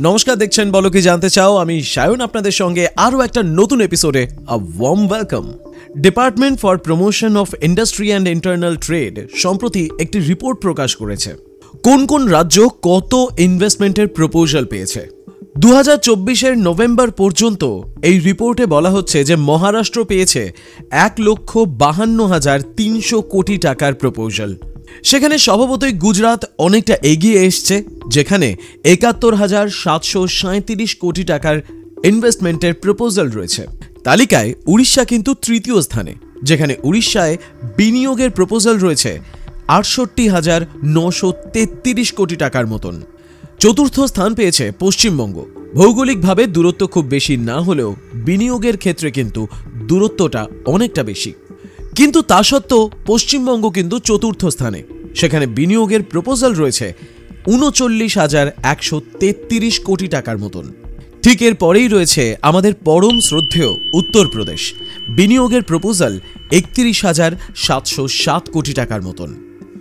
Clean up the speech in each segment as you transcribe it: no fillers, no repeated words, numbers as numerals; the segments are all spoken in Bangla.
নমস্কার, দেখছেন বলো কি জানতে চাও। আমি সায়ন আপনাদের সঙ্গে আরও একটা নতুন এপিসোডে a warm welcome. Department for promotion of industry and internal trade সম্প্রতি একটি রিপোর্ট প্রকাশ করেছে কোন কোন রাজ্য কত ইনভেস্টমেন্টের প্রপোজাল পেয়েছে। 2024-এর নভেম্বর পর্যন্ত এই রিপোর্টে বলা হচ্ছে যে মহারাষ্ট্র পেয়েছে 1,52,300 কোটি টাকার প্রপোজাল। সেখানে স্বভাবতই গুজরাট অনেকটা এগিয়ে এসছে, যেখানে 71,737 কোটি টাকার ইনভেস্টমেন্টের প্রপোজাল রয়েছে। তালিকায় উড়িষ্যা কিন্তু তৃতীয় স্থানে, যেখানে উড়িষ্যায় বিনিয়োগের প্রপোজাল রয়েছে 68,933 কোটি টাকার মতন। চতুর্থ স্থান পেয়েছে পশ্চিমবঙ্গ। ভৌগোলিকভাবে দূরত্ব খুব বেশি না হলেও বিনিয়োগের ক্ষেত্রে কিন্তু দূরত্বটা অনেকটা বেশি, কিন্তু তা সত্ত্বেও পশ্চিমবঙ্গ কিন্তু চতুর্থ স্থানে। সেখানে বিনিয়োগের প্রপোজাল রয়েছে 39,133 কোটি টাকার মতন। ঠিক এর পরেই রয়েছে আমাদের পরম শ্রদ্ধেয় উত্তরপ্রদেশ। বিনিয়োগের প্রপোজাল 31,707 কোটি টাকার মতন।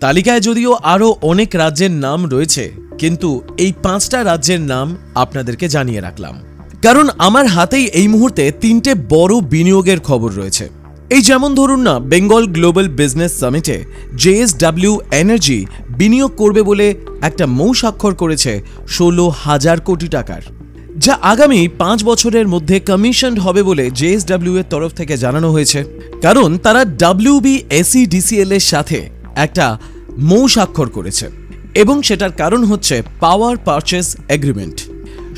তালিকায় যদিও আরও অনেক রাজ্যের নাম রয়েছে, কিন্তু এই 5টা রাজ্যের নাম আপনাদেরকে জানিয়ে রাখলাম, কারণ আমার হাতেই এই মুহূর্তে 3টে বড় বিনিয়োগের খবর রয়েছে। এই যেমন ধরুন না, বেঙ্গল গ্লোবাল বিজনেস সামিটে JSW এনার্জি বিনিয়োগ করবে বলে একটা মৌ স্বাক্ষর করেছে 16,000 কোটি টাকার, যা আগামী 5 বছরের মধ্যে কমিশনড হবে বলে JSW এর তরফ থেকে জানানো হয়েছে। কারণ তারা WBSEDCL এর সাথে একটা মৌ স্বাক্ষর করেছে, এবং সেটার কারণ হচ্ছে পাওয়ার পারচেস এগ্রিমেন্ট।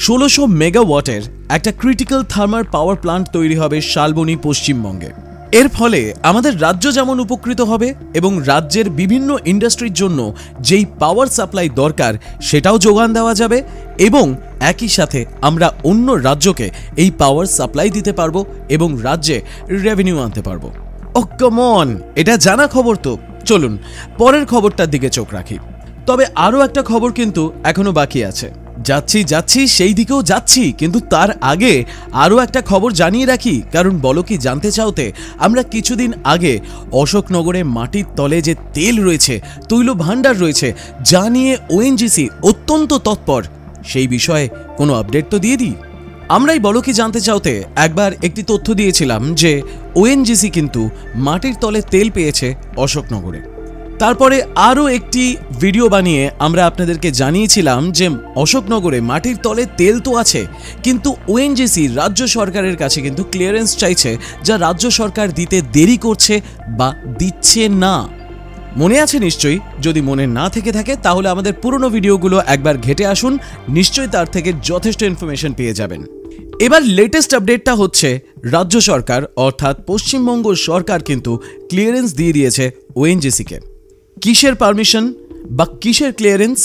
1600 মেগাওয়াটের একটা ক্রিটিক্যাল থার্মাল পাওয়ার প্লান্ট তৈরি হবে শালবনী, পশ্চিমবঙ্গে। এর ফলে আমাদের রাজ্য যেমন উপকৃত হবে এবং রাজ্যের বিভিন্ন ইন্ডাস্ট্রির জন্য যেই পাওয়ার সাপ্লাই দরকার সেটাও যোগান দেওয়া যাবে, এবং একই সাথে আমরা অন্য রাজ্যকে এই পাওয়ার সাপ্লাই দিতে পারবো এবং রাজ্যে রেভিনিউ আনতে পারবো। ও কাম অন, এটা জানা খবর তো। চলুন পরের খবরটার দিকে চোখ রাখি। তবে আরও একটা খবর কিন্তু এখনো বাকি আছে। যাচ্ছি সেই দিকেও যাচ্ছি, কিন্তু তার আগে আরও একটা খবর জানিয়ে রাখি, কারণ বলো কি জানতে চাওতে আমরা কিছুদিন আগে অশোকনগরে মাটির তলে যে তেল রয়েছে, তৈল ভাণ্ডার রয়েছে, যা নিয়ে ONGC অত্যন্ত তৎপর, সেই বিষয়ে কোনো আপডেট তো দিয়ে দিই। আমরাই বলো কি জানতে চাওতে একবার একটি তথ্য দিয়েছিলাম যে ONGC কিন্তু মাটির তলে তেল পেয়েছে অশোকনগরে। তারপরে আরও একটি ভিডিও বানিয়ে আমরা আপনাদেরকে জানিয়েছিলাম যে অশোকনগরে মাটির তলে তেল তো আছে, কিন্তু ONGC রাজ্য সরকারের কাছে কিন্তু ক্লিয়ারেন্স চাইছে, যা রাজ্য সরকার দিতে দেরি করছে বা দিচ্ছে না। মনে আছে নিশ্চয়ই? যদি মনে না থেকে থাকে তাহলে আমাদের পুরনো ভিডিওগুলো একবার ঘেটে আসুন, নিশ্চয়ই তার থেকে যথেষ্ট ইনফরমেশন পেয়ে যাবেন। এবার লেটেস্ট আপডেটটা হচ্ছে রাজ্য সরকার অর্থাৎ পশ্চিমবঙ্গ সরকার কিন্তু ক্লিয়ারেন্স দিয়ে দিয়েছে ONGC-কে। কিসের পারমিশন বা কিসের clearance?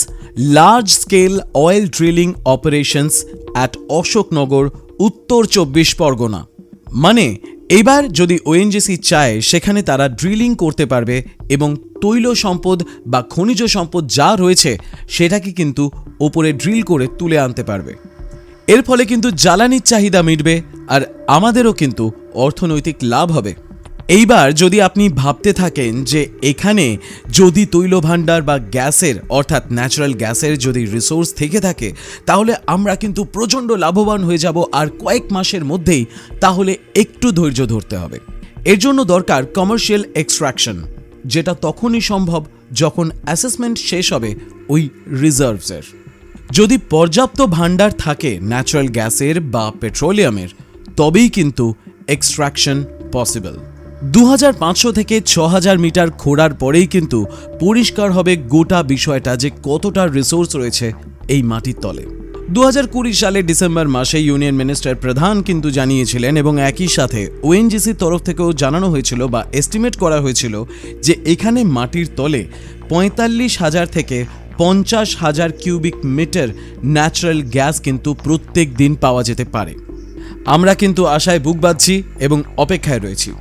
Large scale oil drilling operations at Ashoknagar, উত্তর 24 পরগনা। মানে এবার যদি ONGC চায় সেখানে তারা ড্রিলিং করতে পারবে এবং তৈল সম্পদ বা খনিজ সম্পদ যা রয়েছে সেটাকে কিন্তু ওপরে ড্রিল করে তুলে আনতে পারবে। এর ফলে কিন্তু জ্বালানির চাহিদা মিটবে আর আমাদেরও কিন্তু অর্থনৈতিক লাভ হবে। এইবার যদি আপনি ভাবতে থাকেন যে এখানে যদি তৈল ভাণ্ডার বা গ্যাসের অর্থাৎ ন্যাচারাল গ্যাসের যদি রিসোর্স থেকে থাকে তাহলে আমরা কিন্তু প্রচণ্ড লাভবান হয়ে যাব আর কয়েক মাসের মধ্যেই, তাহলে একটু ধৈর্য ধরতে হবে। এর জন্য দরকার কমার্শিয়াল এক্সট্রাকশন, যেটা তখনই সম্ভব যখন অ্যাসেসমেন্ট শেষ হবে ওই রিজার্ভসের। যদি পর্যাপ্ত ভাণ্ডার থাকে ন্যাচারাল গ্যাসের বা পেট্রোলিয়ামের, তবেই কিন্তু এক্সট্রাকশন পসিবল। 2500 থেকে 6000 মিটার খোঁড়ার পরেই কিন্তু পরিষ্কার হবে গোটা বিষয়টা যে কতটা রিসোর্স রয়েছে এই মাটির তলে। 2020 সালের ডিসেম্বর মাসে ইউনিয়ন মিনিস্টার প্রধান কিন্তু জানিয়েছিলেন, এবং একই সাথে ONGCর তরফ থেকেও জানানো হয়েছিল বা এস্টিমেট করা হয়েছিল যে এখানে মাটির তলে 45,000 থেকে 50,000 কিউবিক মিটার ন্যাচারাল গ্যাস কিন্তু প্রত্যেক দিন পাওয়া যেতে পারে। আমরা কিন্তু আশায় বুক বাঁধছি এবং অপেক্ষায় রয়েছি।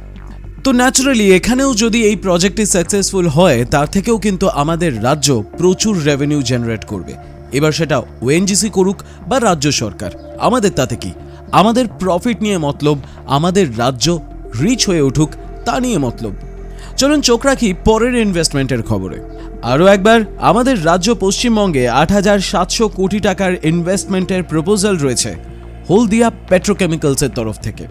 তো ন্যাচারালি এখানেও যদি এই প্রজেক্টটি সাকসেসফুল হয়, তার থেকেও কিন্তু আমাদের রাজ্য প্রচুর রেভিনিউ জেনারেট করবে। এবার সেটা ONGC করুক বা রাজ্য সরকার, আমাদের তাতে কি? আমাদের প্রফিট নিয়ে মতলব, আমাদের রাজ্য রিচ হয়ে উঠুক তা নিয়ে মতলব। চলুন চোখ রাখি পরের ইনভেস্টমেন্টের খবরে। আরও একবার আমাদের রাজ্য পশ্চিমবঙ্গে 8,700 কোটি টাকার ইনভেস্টমেন্টের প্রপোজাল রয়েছে হলদিয়া পেট্রোকেমিক্যালসের তরফ থেকে।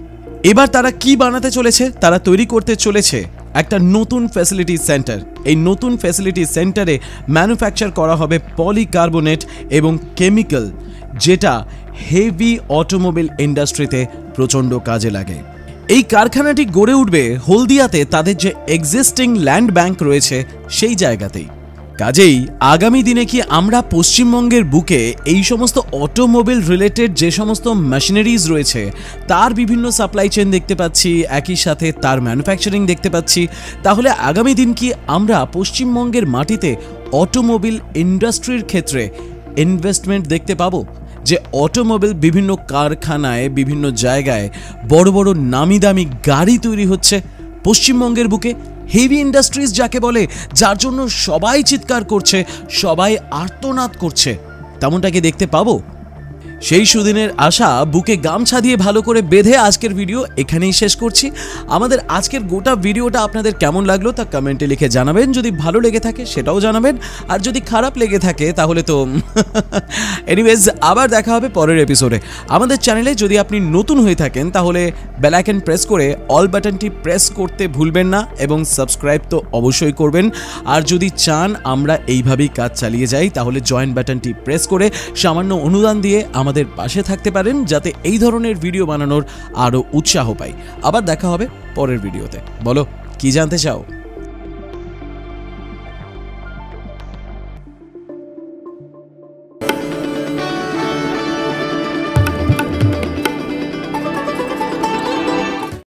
এবার তারা কি বানাতে চলেছে? তারা তৈরি করতে চলেছে একটা নতুন ফ্যাসিলিটি সেন্টার। এই নতুন ফ্যাসিলিটি সেন্টারে ম্যানুফ্যাকচার করা হবে পলিকার্বনেট এবং কেমিক্যাল, যেটা হেভি অটোমোবাইল ইন্ডাস্ট্রিতে প্রচণ্ড কাজে লাগে। এই কারখানাটি গড়ে উঠবে হলদিয়াতে তাদের যে এক্সিস্টিং ল্যান্ড ব্যাংক রয়েছে সেই জায়গাতেই। কাজেই আগামী দিনে কি আমরা পশ্চিমবঙ্গের বুকে এই সমস্ত অটোমোবাইল রিলেটেড যে সমস্ত মেশিনারিজ রয়েছে তার বিভিন্ন সাপ্লাই চেইন দেখতে পাচ্ছি, একই সাথে তার ম্যানুফ্যাকচারিং দেখতে পাচ্ছি। তাহলে আগামী দিন কি আমরা পশ্চিমবঙ্গের মাটিতে অটোমোবাইল ইন্ডাস্ট্রির ক্ষেত্রে ইনভেস্টমেন্ট দেখতে পাবো? যে অটোমোবাইল বিভিন্ন কারখানায় বিভিন্ন জায়গায় বড় বড় নামি দামি গাড়ি তৈরি হচ্ছে পশ্চিমবঙ্গের বুকে, হেভি ইন্ডাস্ট্রিজ যাকে বলে, যার জন্য সবাই চিৎকার করছে, সবাই আর্তনাদ করছে, তেমনটাকে দেখতে পাবো? সেই সুদিনের আশা বুকে গামছা দিয়ে ভালো করে বেঁধে আজকের ভিডিও এখানেই শেষ করছি। আমাদের আজকের গোটা ভিডিওটা আপনাদের কেমন লাগলো তা কমেন্টে লিখে জানাবেন। যদি ভালো লেগে থাকে সেটাও জানাবেন, আর যদি খারাপ লেগে থাকে তাহলে তো এনিওয়েজ আবার দেখা হবে পরের এপিসোডে। আমাদের চ্যানেলে যদি আপনি নতুন হয়ে থাকেন তাহলে বেল আইকন প্রেস করে অল বাটনটি প্রেস করতে ভুলবেন না, এবং সাবস্ক্রাইব তো অবশ্যই করবেন। আর যদি চান আমরা এইভাবেই কাজ চালিয়ে যাই তাহলে জয়েন বাটনটি প্রেস করে সামান্য অনুদান দিয়ে আমাদের পাশে থাকতে পারেন, যাতে এই ধরনের ভিডিও বানানোর আরো উৎসাহ পাই। আবার দেখা হবে পরের ভিডিওতে। বলো কি জানতে চাও?